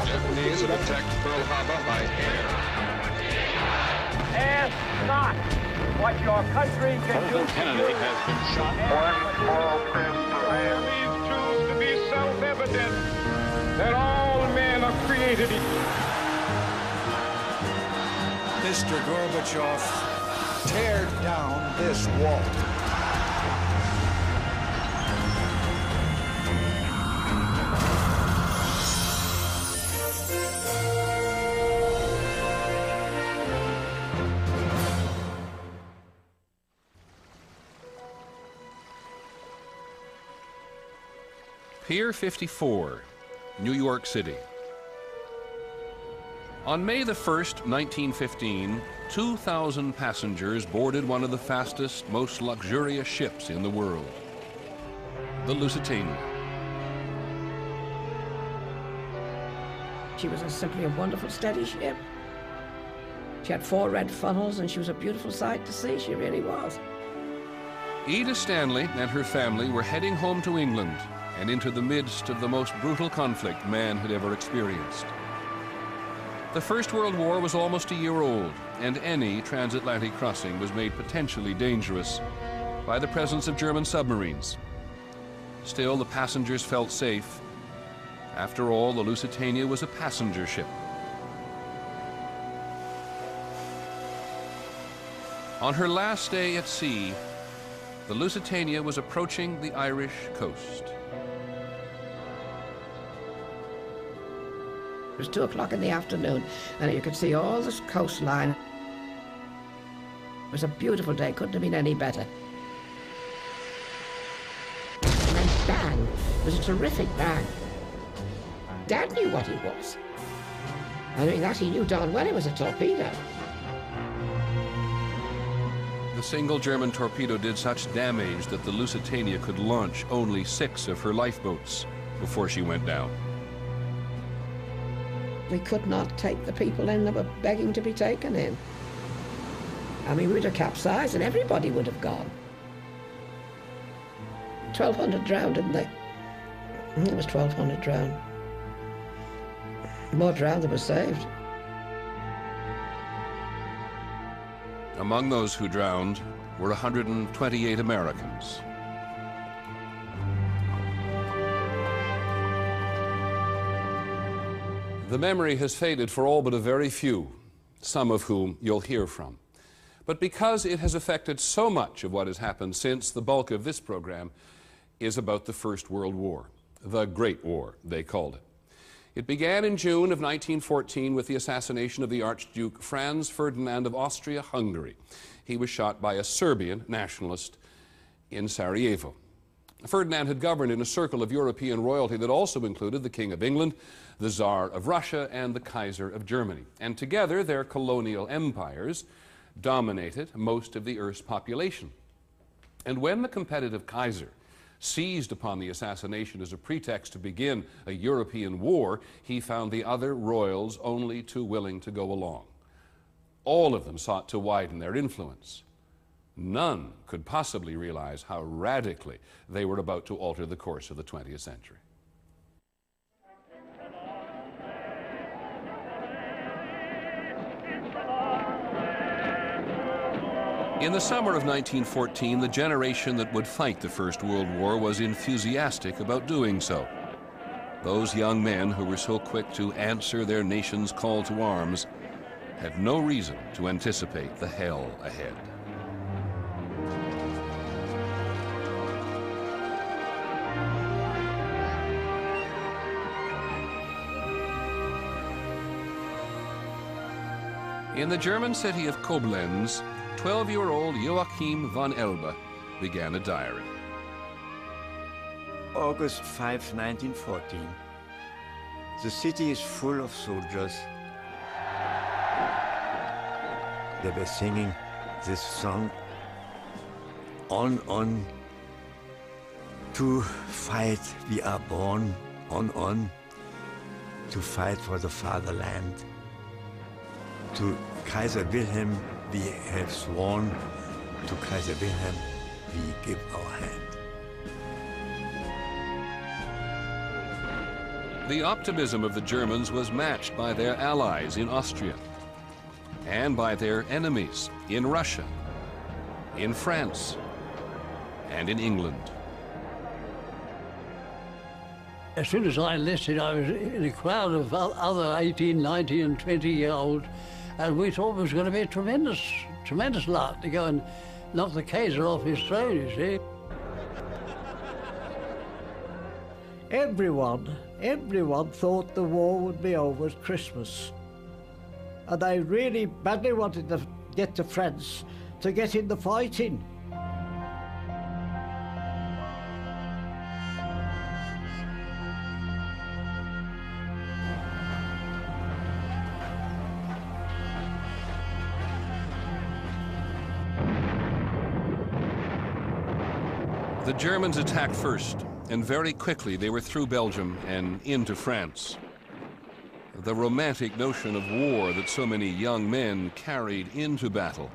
Japanese have attacked Pearl Harbor by air. Ask not what your country can do. President Kennedy has been shot. These truths to be self-evident that all men are created equal. Mr. Gorbachev, tear down this wall. Pier 54, New York City. On May the 1st, 1915, 2,000 passengers boarded one of the fastest, most luxurious ships in the world, the Lusitania. She was simply a wonderful, steady ship. She had 4 red funnels, and she was a beautiful sight to see. She really was. Eda Stanley and her family were heading home to England and into the midst of the most brutal conflict man had ever experienced. The First World War was almost a year old, and any transatlantic crossing was made potentially dangerous by the presence of German submarines. Still, the passengers felt safe. After all, the Lusitania was a passenger ship. On her last day at sea, the Lusitania was approaching the Irish coast. It was 2 o'clock in the afternoon, and you could see all this coastline. It was a beautiful day, couldn't have been any better. And then bang! It was a terrific bang. Dad knew what he was. I mean, that he knew darn well it was a torpedo. The single German torpedo did such damage that the Lusitania could launch only 6 of her lifeboats before she went down. We could not take the people in that were begging to be taken in. I mean, we would have capsized and everybody would have gone. 1,200 drowned, didn't they? It was 1,200 drowned. More drowned than were saved. Among those who drowned were 128 Americans. The memory has faded for all but a very few, some of whom you'll hear from. But because it has affected so much of what has happened since, the bulk of this program is about the First World War, the Great War, they called it. It began in June of 1914 with the assassination of the Archduke Franz Ferdinand of Austria-Hungary. He was shot by a Serbian nationalist in Sarajevo. Ferdinand had governed in a circle of European royalty that also included the King of England, the Tsar of Russia, and the Kaiser of Germany. And together, their colonial empires dominated most of the Earth's population. And when the competitive Kaiser seized upon the assassination as a pretext to begin a European war, he found the other royals only too willing to go along. All of them sought to widen their influence. None could possibly realize how radically they were about to alter the course of the 20th century. In the summer of 1914, the generation that would fight the First World War was enthusiastic about doing so. Those young men who were so quick to answer their nation's call to arms had no reason to anticipate the hell ahead. In the German city of Koblenz, 12-year-old Joachim von Elbe began a diary. August 5, 1914. The city is full of soldiers. They were singing this song, on, to fight, we are born, on, to fight for the fatherland. To Kaiser Wilhelm, we have sworn, to Kaiser Wilhelm, we give our hand. The optimism of the Germans was matched by their allies in Austria and by their enemies in Russia, in France, and in England. As soon as I enlisted, I was in a crowd of other 18, 19 and 20-year-olds, and we thought it was going to be a tremendous lark to go and knock the Kaiser off his throne, you see. Everyone thought the war would be over at Christmas. And they really badly wanted to get to France to get in the fighting. The Germans attacked first, and very quickly they were through Belgium and into France. The romantic notion of war that so many young men carried into battle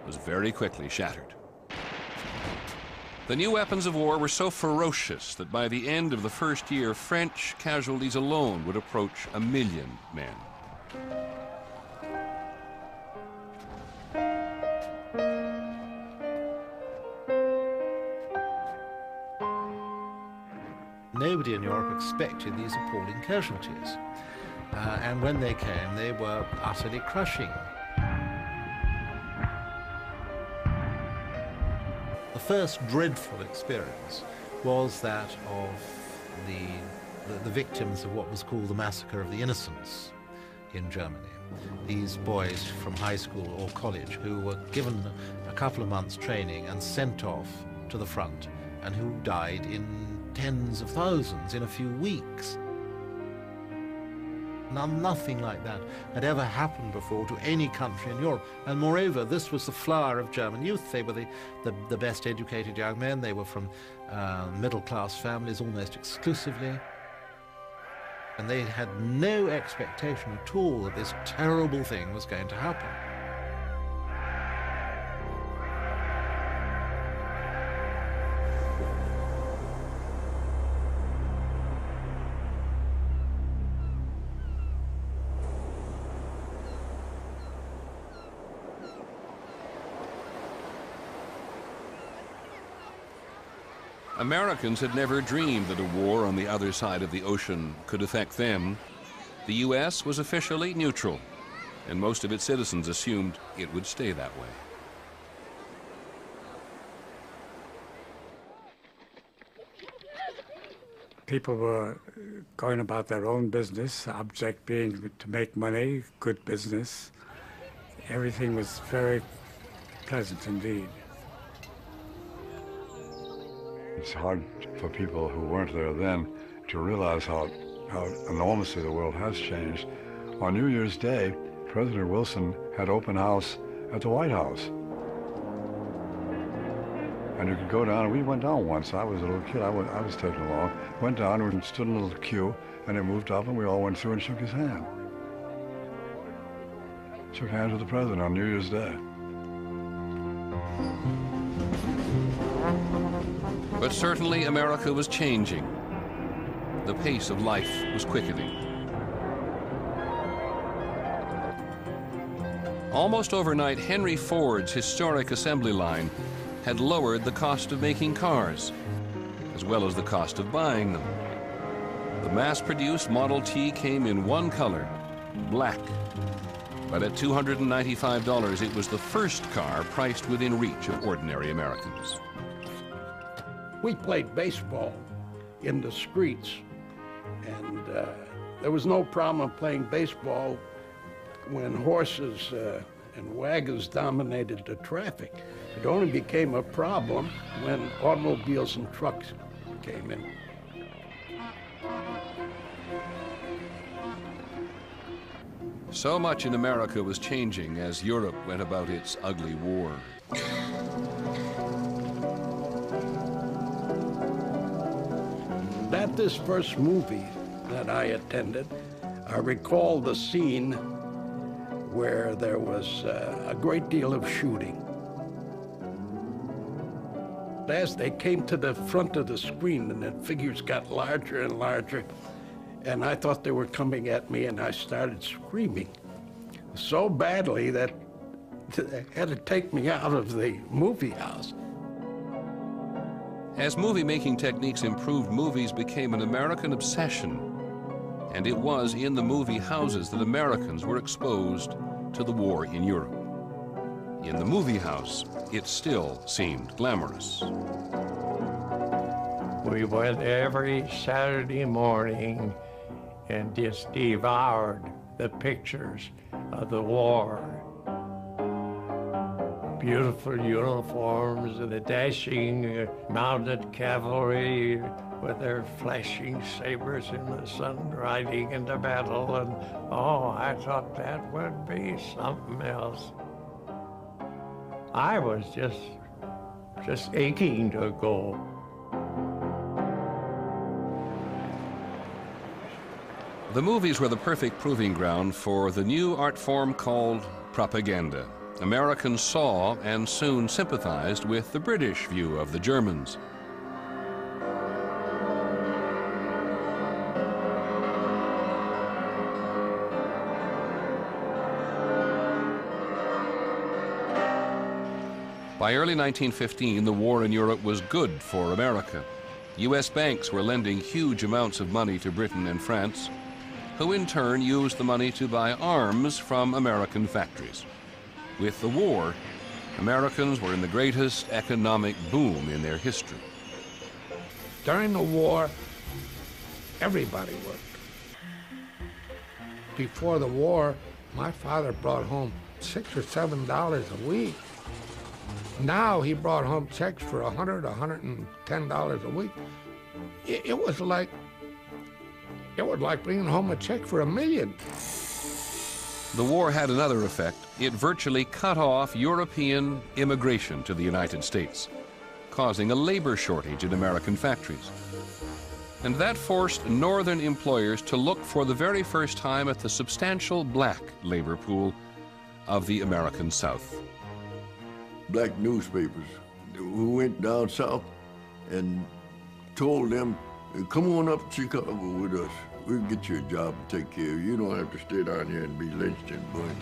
was very quickly shattered. The new weapons of war were so ferocious that by the end of the first year, French casualties alone would approach 1 million men. Nobody in Europe expected these appalling casualties. And when they came, they were utterly crushing. The first dreadful experience was that of the victims of what was called the Massacre of the Innocents in Germany. These boys from high school or college who were given a couple of months' training and sent off to the front, and who died in tens of thousands in a few weeks. Nothing like that had ever happened before to any country in Europe. And moreover, this was the flower of German youth. They were the best educated young men. They were from middle-class families almost exclusively. And they had no expectation at all that this terrible thing was going to happen. Americans had never dreamed that a war on the other side of the ocean could affect them. The U.S. was officially neutral, and most of its citizens assumed it would stay that way. People were going about their own business, object being to make money, good business. Everything was very pleasant indeed. It's hard for people who weren't there then to realize how enormously the world has changed. On New Year's Day, President Wilson had open house at the White House. And you could go down, and we went down once. I was a little kid, I was taken along. Went down, we stood in a little queue, and it moved up, and we all went through and shook his hand. Shook hands with the president on New Year's Day. But certainly America was changing. The pace of life was quickening. Almost overnight, Henry Ford's historic assembly line had lowered the cost of making cars, as well as the cost of buying them. The mass-produced Model T came in one color, black. But at $295, it was the first car priced within reach of ordinary Americans. We played baseball in the streets, and there was no problem playing baseball when horses and wagons dominated the traffic. It only became a problem when automobiles and trucks came in. So much in America was changing as Europe went about its ugly war. At this first movie that I attended, I recall the scene where there was a great deal of shooting. As they came to the front of the screen and the figures got larger and larger, and I thought they were coming at me, and I started screaming so badly that they had to take me out of the movie house. As movie-making techniques improved, movies became an American obsession, and it was in the movie houses that Americans were exposed to the war in Europe. In the movie house, it still seemed glamorous. We went every Saturday morning and just devoured the pictures of the war. Beautiful uniforms, the dashing mounted cavalry with their flashing sabers in the sun riding into battle, and oh, I thought that would be something else. I was just aching to go. The movies were the perfect proving ground for the new art form called propaganda. Americans saw and soon sympathized with the British view of the Germans. By early 1915, the war in Europe was good for America. U.S. banks were lending huge amounts of money to Britain and France, who in turn used the money to buy arms from American factories. With the war, Americans were in the greatest economic boom in their history. During the war, everybody worked. Before the war, my father brought home $6 or $7 a week. Now he brought home checks for $100, $110 a week. It was like bringing home a check for $1 million. The war had another effect. It virtually cut off European immigration to the United States, causing a labor shortage in American factories. And that forced northern employers to look for the very first time at the substantial black labor pool of the American South. Black newspapers who went down south and told them, come on up to Chicago with us. We'll get you a job and take care of you. You don't have to stay down here and be lynched and burned.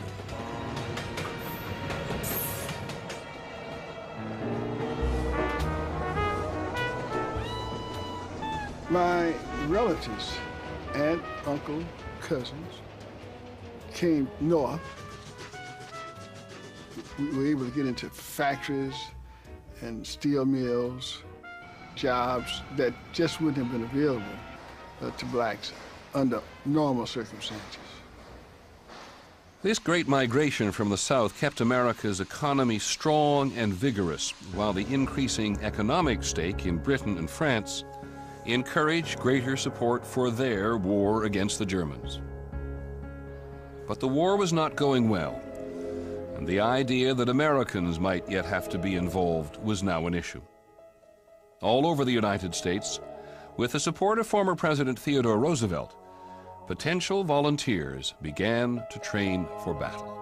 My relatives, aunt, uncle, cousins, came north. We were able to get into factories and steel mills, jobs that just wouldn't have been available to blacks under normal circumstances. This great migration from the South kept America's economy strong and vigorous, while the increasing economic stake in Britain and France encouraged greater support for their war against the Germans. But the war was not going well, and the idea that Americans might yet have to be involved was now an issue. All over the United States, with the support of former President Theodore Roosevelt, potential volunteers began to train for battle.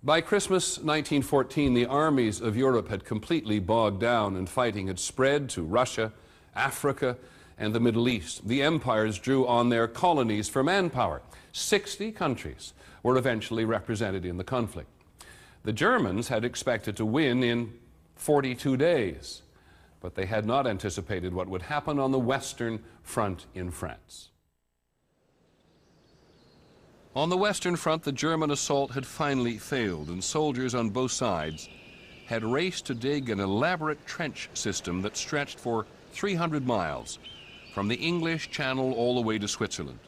By Christmas 1914, the armies of Europe had completely bogged down and fighting had spread to Russia, Africa, and the Middle East. The empires drew on their colonies for manpower. 60 countries were eventually represented in the conflict. The Germans had expected to win in 42 days, but they had not anticipated what would happen on the Western Front in France. On the Western Front, the German assault had finally failed, and soldiers on both sides had raced to dig an elaborate trench system that stretched for 300 miles from the English Channel all the way to Switzerland.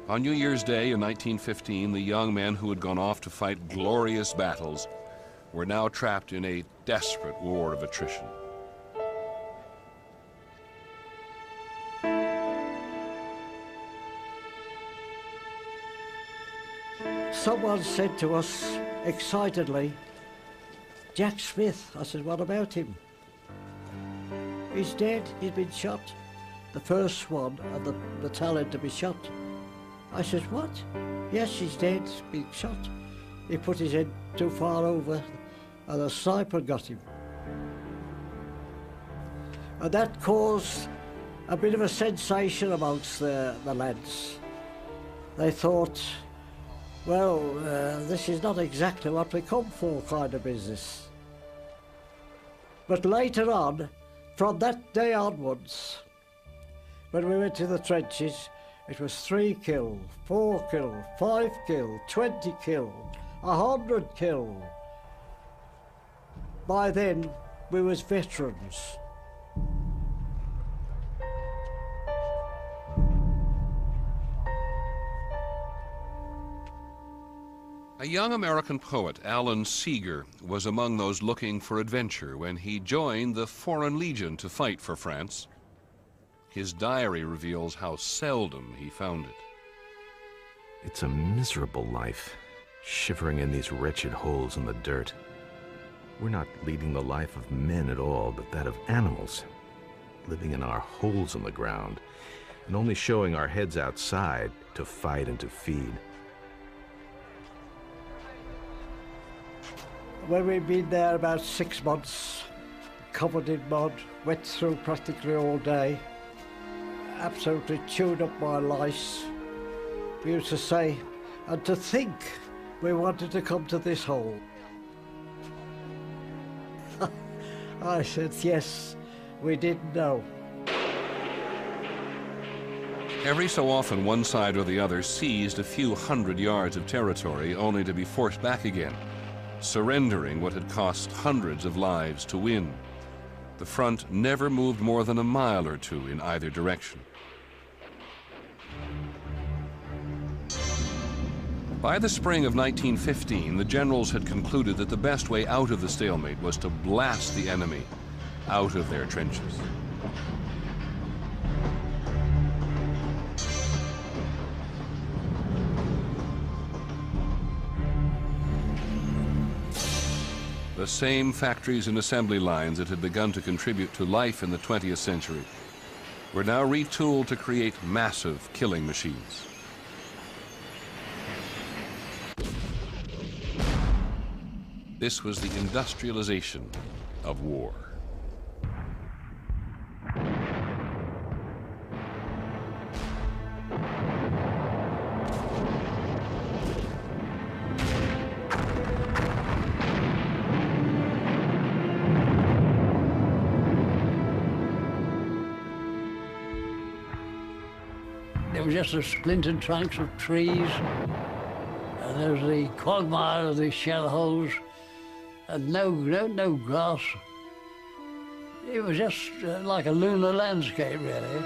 On New Year's Day in 1915, the young men who had gone off to fight glorious battles were now trapped in a desperate war of attrition. Someone said to us excitedly, "Jack Smith." I said, "What about him?" "He's dead, he's been shot." The first one of the battalion to be shot. I says, what? Yes, he's dead, been shot. He put his head too far over and a sniper got him. And that caused a bit of a sensation amongst the lads. They thought, well, this is not exactly what we come for kind of business. But later on, from that day onwards, when we went to the trenches, it was 3 killed, 4 killed, 5 killed, 20 killed, 100 killed. By then, we was veterans. A young American poet, Alan Seeger, was among those looking for adventure when he joined the Foreign Legion to fight for France. His diary reveals how seldom he found it. It's a miserable life, shivering in these wretched holes in the dirt. We're not leading the life of men at all, but that of animals, living in our holes in the ground, and only showing our heads outside to fight and to feed. When we'd been there about 6 months, covered in mud, wet through practically all day, absolutely chewed up by lice. We used to say, and to think we wanted to come to this hole. I said, yes, we didn't know. Every so often, one side or the other seized a few hundred yards of territory only to be forced back again, surrendering what had cost hundreds of lives to win. The front never moved more than a mile or two in either direction. By the spring of 1915, the generals had concluded that the best way out of the stalemate was to blast the enemy out of their trenches. The same factories and assembly lines that had begun to contribute to life in the 20th century were now retooled to create massive killing machines. This was the industrialization of war. There was just the splintered trunks of trees, and there was the quagmire of the shell holes, and no grass. It was just like a lunar landscape, really.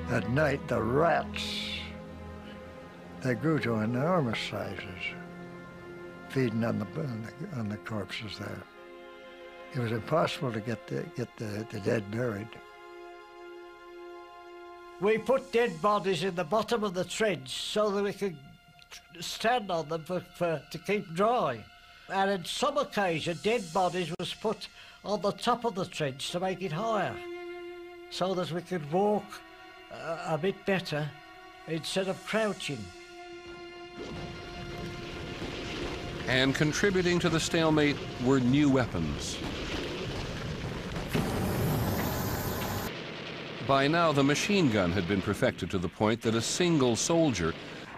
At night, the rats, they grew to enormous sizes, feeding on the corpses there. It was impossible to get the dead buried. We put dead bodies in the bottom of the trench so that we could stand on them to keep dry. And on some occasion, dead bodies was put on the top of the trench to make it higher, so that we could walk a bit better instead of crouching. And contributing to the stalemate were new weapons. By now, the machine gun had been perfected to the point that a single soldier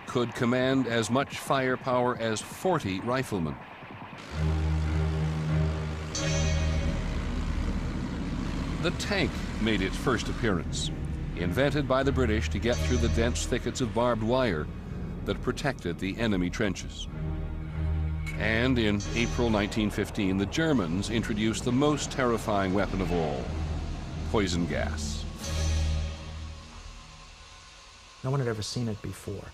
could command as much firepower as 40 riflemen. The tank made its first appearance, invented by the British to get through the dense thickets of barbed wire that protected the enemy trenches. And in April 1915, the Germans introduced the most terrifying weapon of all, poison gas. No one had ever seen it before.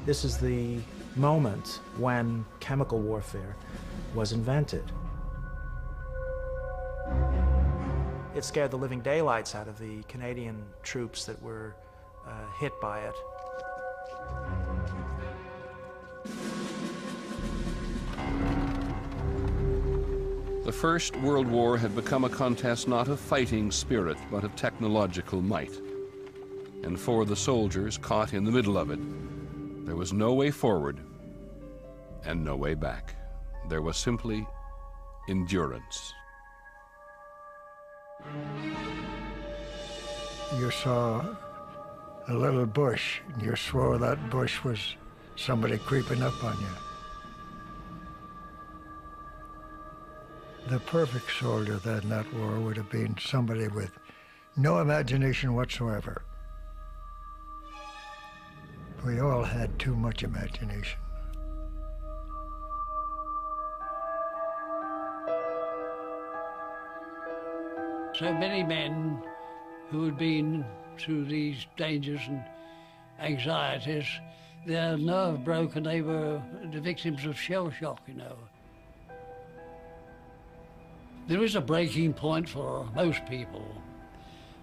This is the moment when chemical warfare was invented. It scared the living daylights out of the Canadian troops that were hit by it. The First World War had become a contest not of fighting spirit, but of technological might. And for the soldiers caught in the middle of it, there was no way forward and no way back. There was simply endurance. You saw a little bush, and you swore that bush was somebody creeping up on you. The perfect soldier then in that war would have been somebody with no imagination whatsoever. We all had too much imagination. So many men who had been through these dangers and anxieties, their nerve broke and they were the victims of shell shock, you know. There is a breaking point for most people,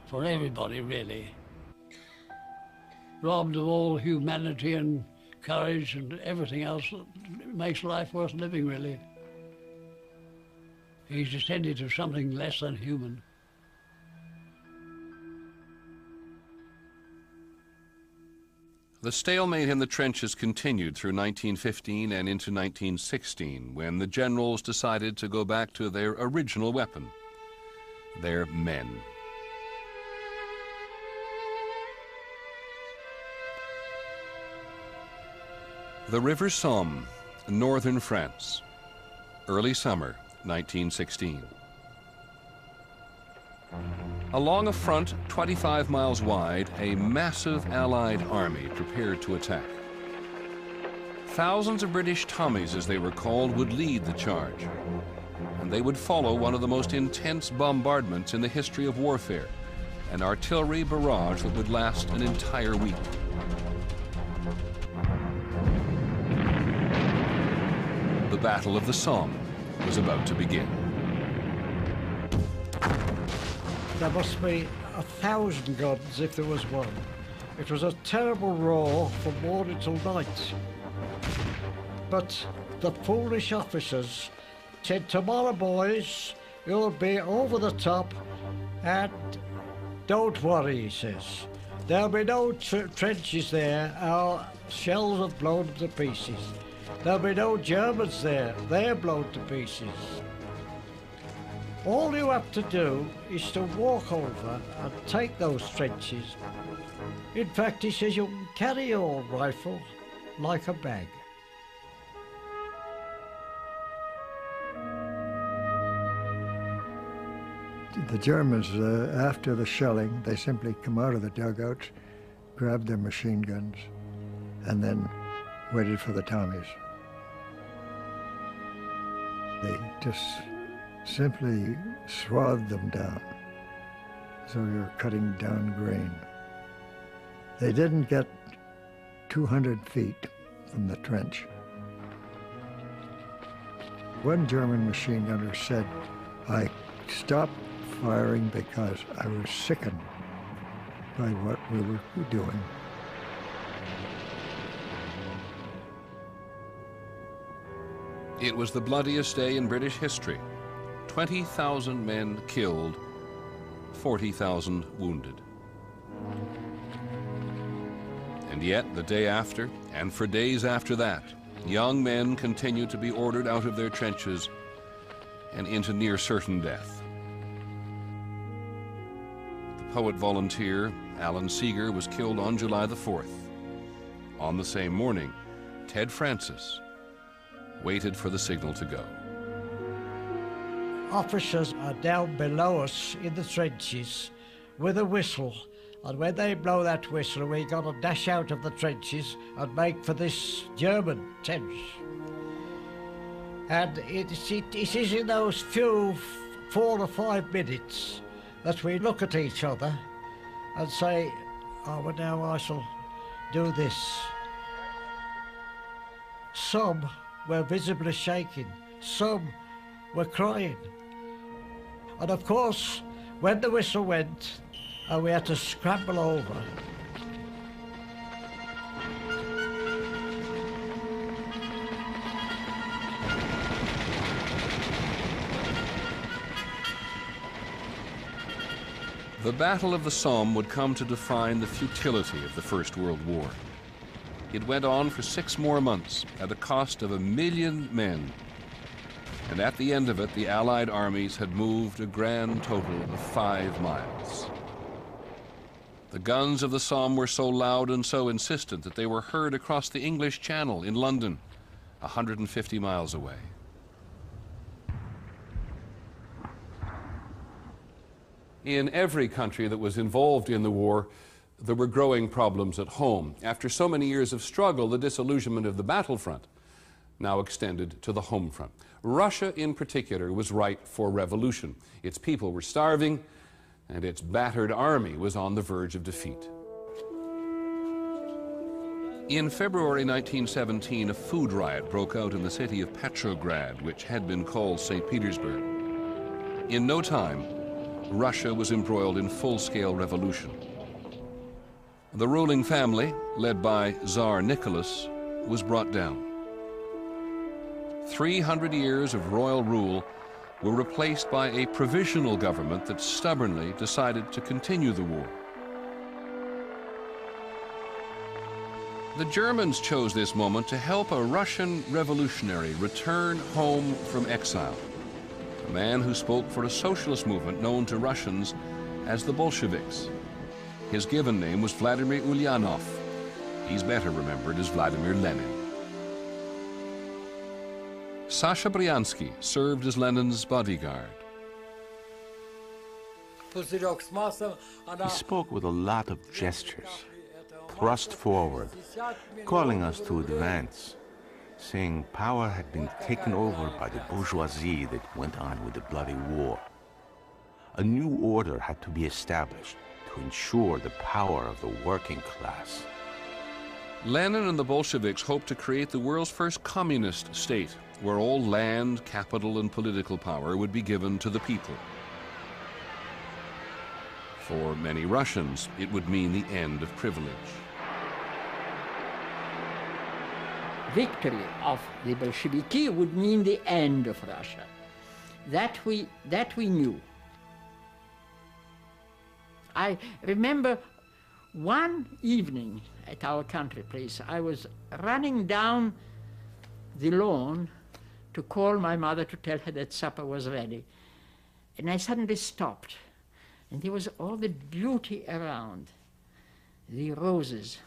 for everybody really. Robbed of all humanity and courage and everything else that makes life worth living, really. He's descended to something less than human. The stalemate in the trenches continued through 1915 and into 1916, when the generals decided to go back to their original weapon, their men. The River Somme, northern France, early summer 1916. Along a front 25 miles wide, a massive Allied army prepared to attack. Thousands of British Tommies, as they were called, would lead the charge, and they would follow one of the most intense bombardments in the history of warfare, an artillery barrage that would last an entire week. The Battle of the Somme was about to begin. There must be 1,000 guns if there was one. It was a terrible roar from morning till night. But the foolish officers said, "Tomorrow, boys, you'll be over the top, and don't worry," he says. "There'll be no trenches there. Our shells have blown to pieces. There'll be no Germans there. They're blown to pieces. All you have to do is to walk over and take those trenches. In fact," he says, "you can carry your rifle like a bag." The Germans, after the shelling, they simply come out of the dugouts, grabbed their machine guns, and then waited for the Tommies. They just simply swathed them down, so you're cutting down grain. They didn't get 200 feet from the trench. One German machine gunner said, "I stopped firing because I was sickened by what we were doing." It was the bloodiest day in British history. 20,000 men killed, 40,000 wounded. And yet, the day after, and for days after that, young men continued to be ordered out of their trenches and into near certain death. The poet volunteer, Alan Seeger, was killed on July the 4th. On the same morning, Ted Francis waited for the signal to go. Officers are down below us in the trenches with a whistle, and when they blow that whistle, we got to dash out of the trenches and make for this German trench. And it is in those few 4 or 5 minutes that we look at each other and say, "Oh, well, now I shall do this." Some were visibly shaking, some were crying. And of course, when the whistle went and we had to scramble over, The Battle of the Somme would come to define the futility of the First World War. It went on for 6 more months at a cost of 1 million men. And at the end of it, the Allied armies had moved a grand total of 5 miles. The guns of the Somme were so loud and so insistent that they were heard across the English Channel in London, 150 miles away. In every country that was involved in the war, there were growing problems at home. After so many years of struggle, the disillusionment of the battlefront now extended to the home front. Russia, in particular, was ripe for revolution. Its people were starving, and its battered army was on the verge of defeat. In February 1917, a food riot broke out in the city of Petrograd, which had been called St. Petersburg. In no time, Russia was embroiled in full-scale revolution. The ruling family, led by Tsar Nicholas, was brought down. 300 years of royal rule were replaced by a provisional government that stubbornly decided to continue the war. The Germans chose this moment to help a Russian revolutionary return home from exile, a man who spoke for a socialist movement known to Russians as the Bolsheviks. His given name was Vladimir Ulyanov. He's better remembered as Vladimir Lenin. Sasha Bryansky served as Lenin's bodyguard. He spoke with a lot of gestures, thrust forward, calling us to advance, saying power had been taken over by the bourgeoisie that went on with the bloody war. A new order had to be established to ensure the power of the working class. Lenin and the Bolsheviks hoped to create the world's first communist state, where all land, capital, and political power would be given to the people. For many Russians, it would mean the end of privilege. Victory of the Bolsheviki would mean the end of Russia. That we knew. I remember one evening at our country place, I was running down the lawn to call my mother to tell her that supper was ready. And I suddenly stopped. And there was all the beauty around. The roses,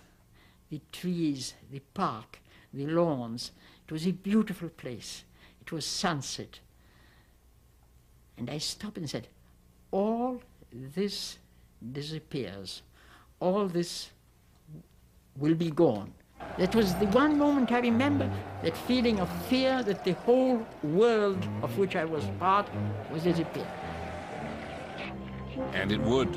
the trees, the park, the lawns. It was a beautiful place. It was sunset. And I stopped and said, all this disappears. All this will be gone. That was the one moment I remember, that feeling of fear that the whole world of which I was part was disappearing. And it would.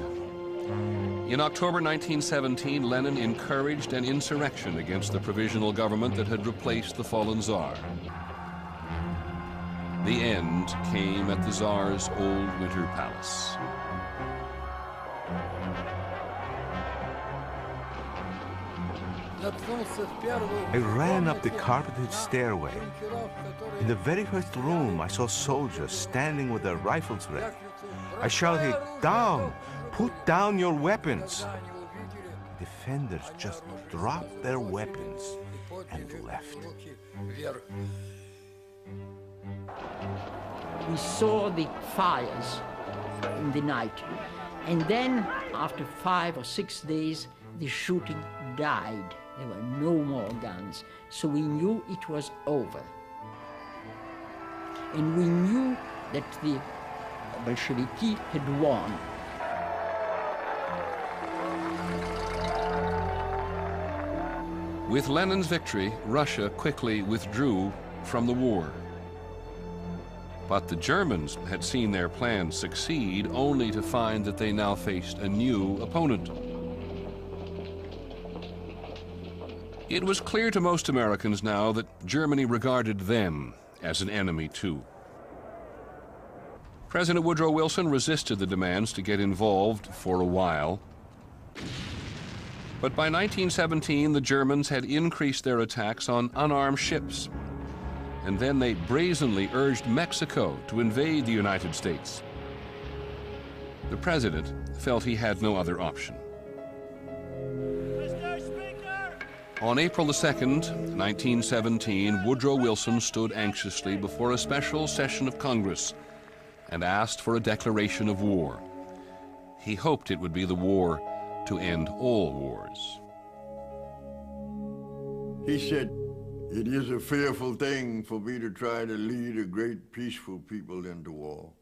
In October 1917, Lenin encouraged an insurrection against the provisional government that had replaced the fallen Tsar. The end came at the Tsar's old winter palace. I ran up the carpeted stairway. In the very first room, I saw soldiers standing with their rifles ready. I shouted, "Down! Put down your weapons!" Defenders just dropped their weapons and left. We saw the fires in the night. And then, after 5 or 6 days, the shooting died. There were no more guns. So we knew it was over. And we knew that the Bolsheviki had won. With Lenin's victory, Russia quickly withdrew from the war. But the Germans had seen their plans succeed only to find that they now faced a new opponent. It was clear to most Americans now that Germany regarded them as an enemy too. President Woodrow Wilson resisted the demands to get involved for a while. But by 1917, the Germans had increased their attacks on unarmed ships. And then they brazenly urged Mexico to invade the United States. The president felt he had no other option. On April the 2nd, 1917, Woodrow Wilson stood anxiously before a special session of Congress and asked for a declaration of war. He hoped it would be the war to end all wars. He said, "It is a fearful thing for me to try to lead a great peaceful people into war.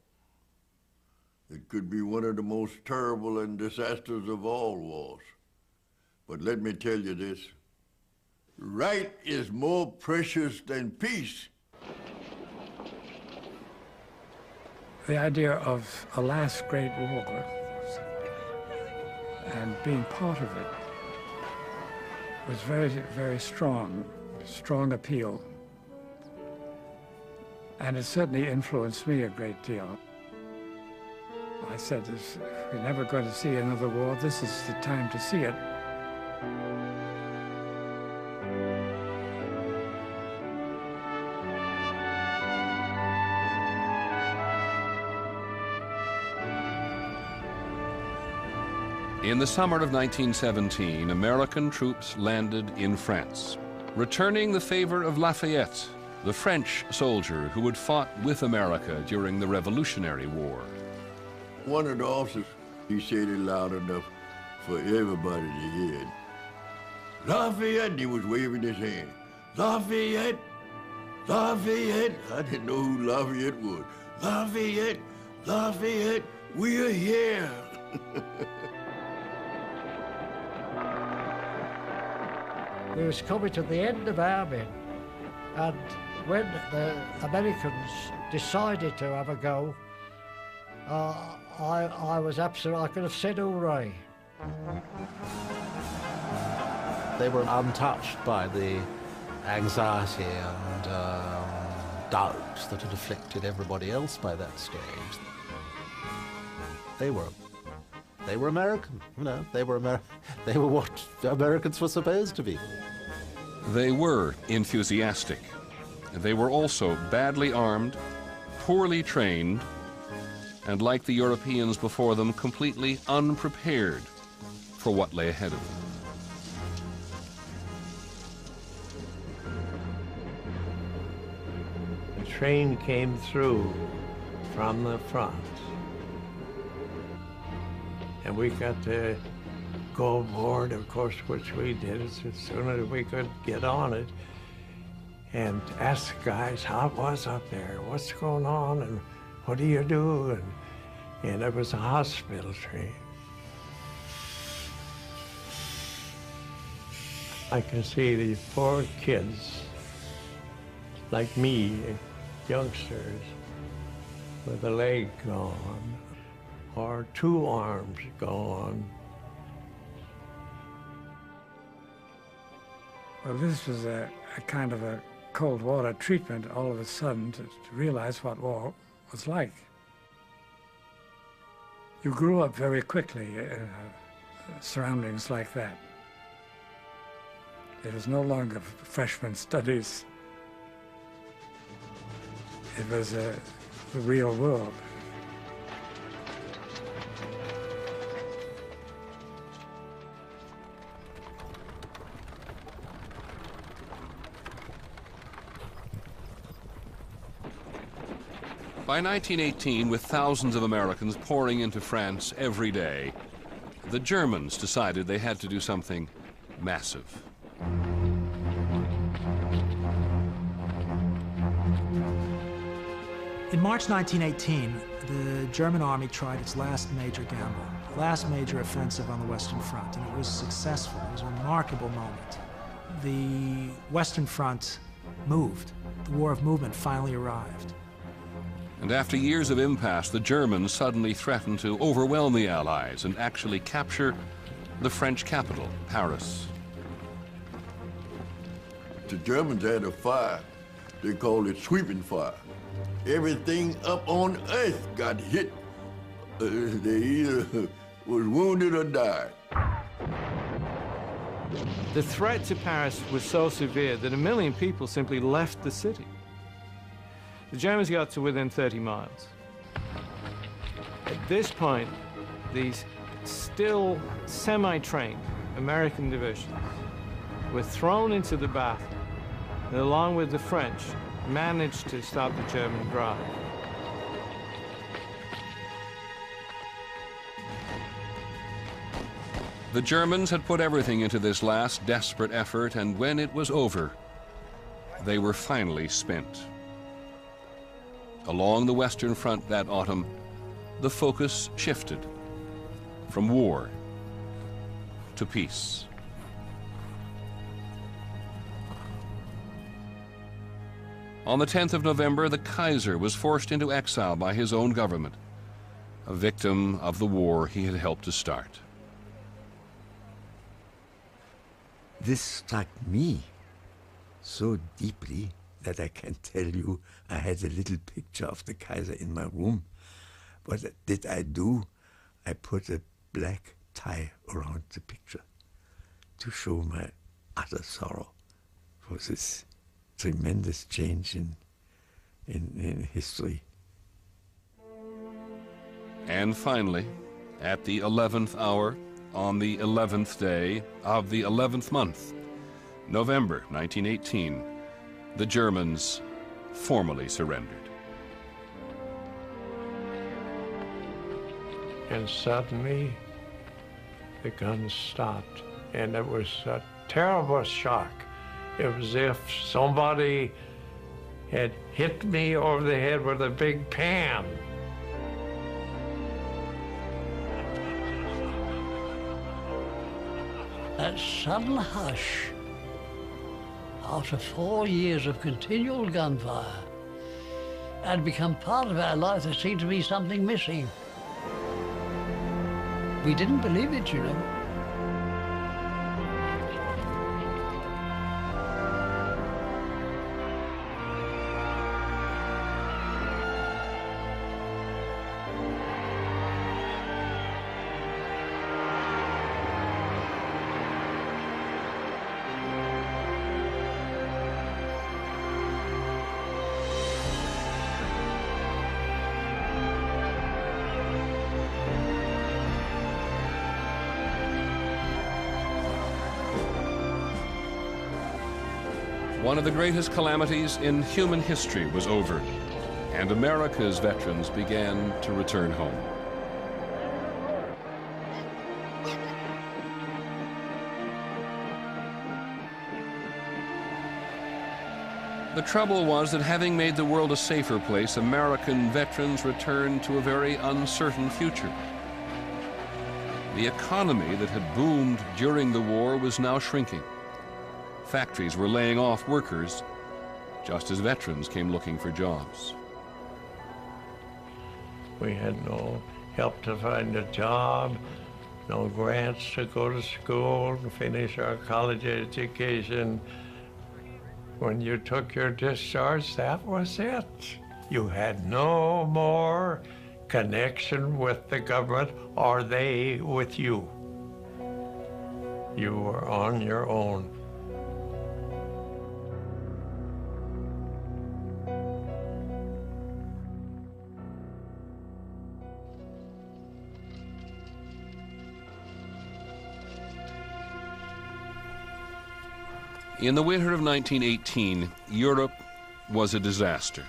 It could be one of the most terrible and disastrous of all wars. But let me tell you this, right is more precious than peace." The idea of a last great war and being part of it was very, very strong appeal. And it certainly influenced me a great deal. I said, if we're never going to see another war, this is the time to see it. In the summer of 1917, American troops landed in France, returning the favor of Lafayette, the French soldier who had fought with America during the Revolutionary War. One of the officers, he said it loud enough for everybody to hear it. "Lafayette," he was waving his hand. "Lafayette, Lafayette." I didn't know who Lafayette was. "Lafayette, Lafayette, we are here." We was coming to the end of our men, and when the Americans decided to have a go, I was absolutely, I could have said hooray. They were untouched by the anxiety and doubts that had afflicted everybody else by that stage. They were American, you know. They were what Americans were supposed to be. They were enthusiastic. They were also badly armed, poorly trained, and like the Europeans before them, completely unprepared for what lay ahead of them. The train came through from the front, and we got to go aboard, of course, which we did as soon as we could get on it, and ask the guys how it was up there, what's going on, and what do you do? And it was a hospital train. I can see these poor kids, like me, youngsters, with a leg gone, or two arms gone. Well, this was a kind of a cold water treatment all of a sudden to realize what war was like. You grew up very quickly in surroundings like that. It was no longer freshman studies. It was the real world. By 1918, with thousands of Americans pouring into France every day, the Germans decided they had to do something massive. In March 1918, the German army tried its last major gamble, last major offensive on the Western Front, and it was successful. It was a remarkable moment. The Western Front moved. The war of movement finally arrived. And after years of impasse, the Germans suddenly threatened to overwhelm the Allies and actually capture the French capital, Paris. The Germans had a fire. They called it sweeping fire. Everything up on earth got hit. They either was wounded or died. The threat to Paris was so severe that 1 million people simply left the city. The Germans got to within 30 miles. At this point, these still semi-trained American divisions were thrown into the battle, and along with the French, managed to stop the German drive. The Germans had put everything into this last desperate effort, and when it was over, they were finally spent. Along the Western Front that autumn, the focus shifted from war to peace. On the 10th of November, the Kaiser was forced into exile by his own government, a victim of the war he had helped to start. This struck me so deeply that I can tell you I had a little picture of the Kaiser in my room. What did I do? I put a black tie around the picture to show my utter sorrow for this tremendous change in history. And finally, at the 11th hour, on the 11th day of the 11th month, November 1918, the Germans formally surrendered. And suddenly, the guns stopped, and it was a terrible shock. It was as if somebody had hit me over the head with a big pan. That sudden hush, after 4 years of continual gunfire, had become part of our life. There seemed to be something missing. We didn't believe it, you know. One of the greatest calamities in human history was over, and America's veterans began to return home. The trouble was that having made the world a safer place, American veterans returned to a very uncertain future. The economy that had boomed during the war was now shrinking. Factories were laying off workers, just as veterans came looking for jobs. We had no help to find a job, no grants to go to school and finish our college education. When you took your discharge, that was it. You had no more connection with the government or they with you. You were on your own. In the winter of 1918, Europe was a disaster.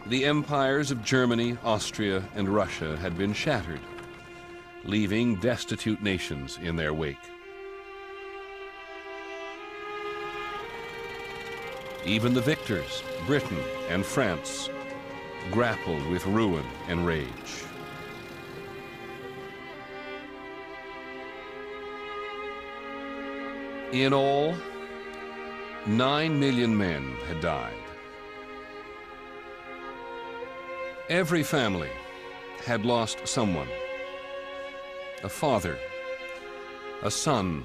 The empires of Germany, Austria, and Russia had been shattered, leaving destitute nations in their wake. Even the victors, Britain and France, grappled with ruin and rage. In all, 9 million men had died. Every family had lost someone: a father, a son,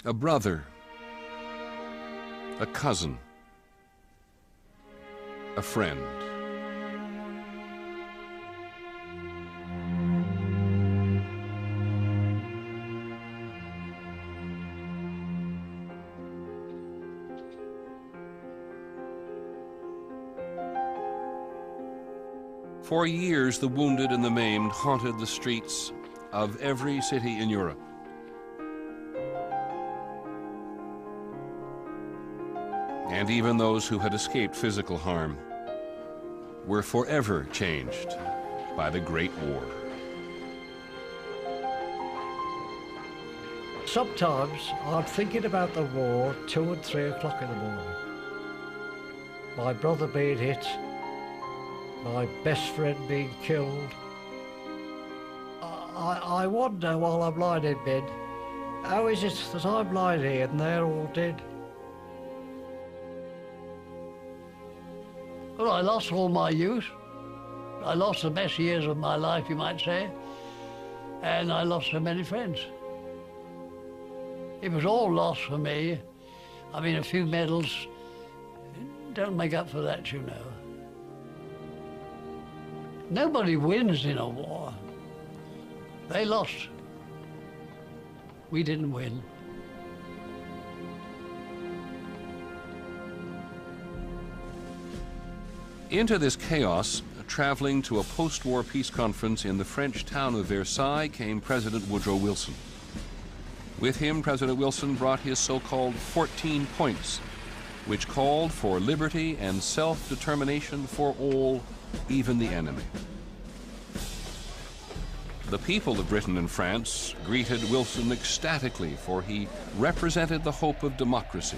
a brother, a cousin, a friend. For years, the wounded and the maimed haunted the streets of every city in Europe. And even those who had escaped physical harm were forever changed by the Great War. Sometimes I'm thinking about the war 2 and 3 o'clock in the morning. My brother being hit, my best friend being killed. I wonder while I'm lying in bed, how is it that I'm lying here and they're all dead? Well, I lost all my youth. I lost the best years of my life, you might say. And I lost so many friends. It was all lost for me. I mean, a few medals don't make up for that, you know. Nobody wins in a war. They lost. We didn't win. Into this chaos, traveling to a post-war peace conference in the French town of Versailles, came President Woodrow Wilson. With him, President Wilson brought his so-called 14 points, which called for liberty and self-determination for all, even the enemy. The people of Britain and France greeted Wilson ecstatically, for he represented the hope of democracy.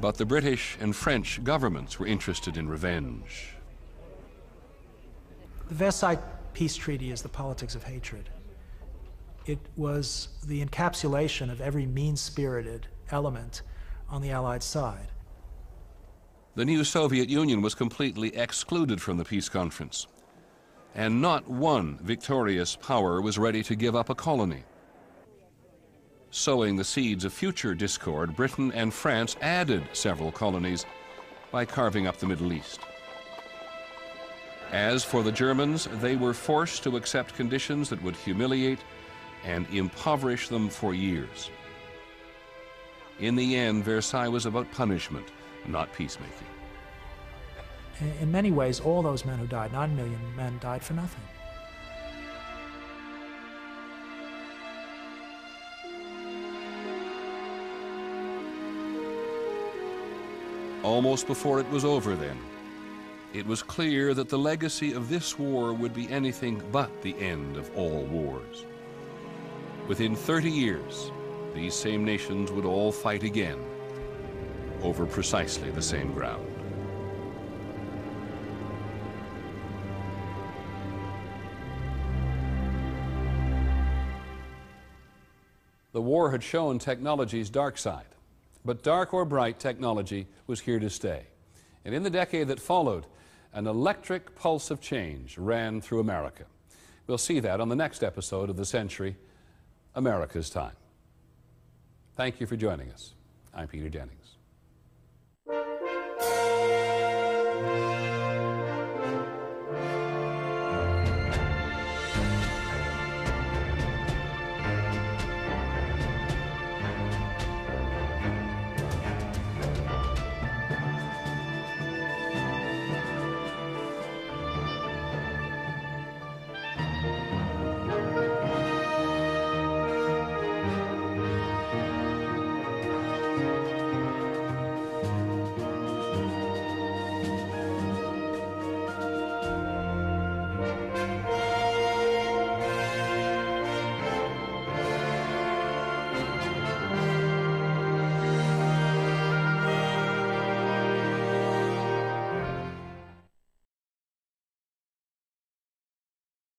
But the British and French governments were interested in revenge. The Versailles Peace Treaty is the politics of hatred. It was the encapsulation of every mean-spirited element on the Allied side. The new Soviet Union was completely excluded from the peace conference, and not one victorious power was ready to give up a colony. Sowing the seeds of future discord, Britain and France added several colonies by carving up the Middle East. As for the Germans, they were forced to accept conditions that would humiliate and impoverish them for years. In the end, Versailles was about punishment, not peacemaking. In many ways, all those men who died, 9 million men, died for nothing. Almost before it was over then, it was clear that the legacy of this war would be anything but the end of all wars. Within 30 years, these same nations would all fight again over precisely the same ground. The war had shown technology's dark side. But dark or bright, technology was here to stay. And in the decade that followed, an electric pulse of change ran through America. We'll see that on the next episode of The Century, America's Time. Thank you for joining us. I'm Peter Jennings.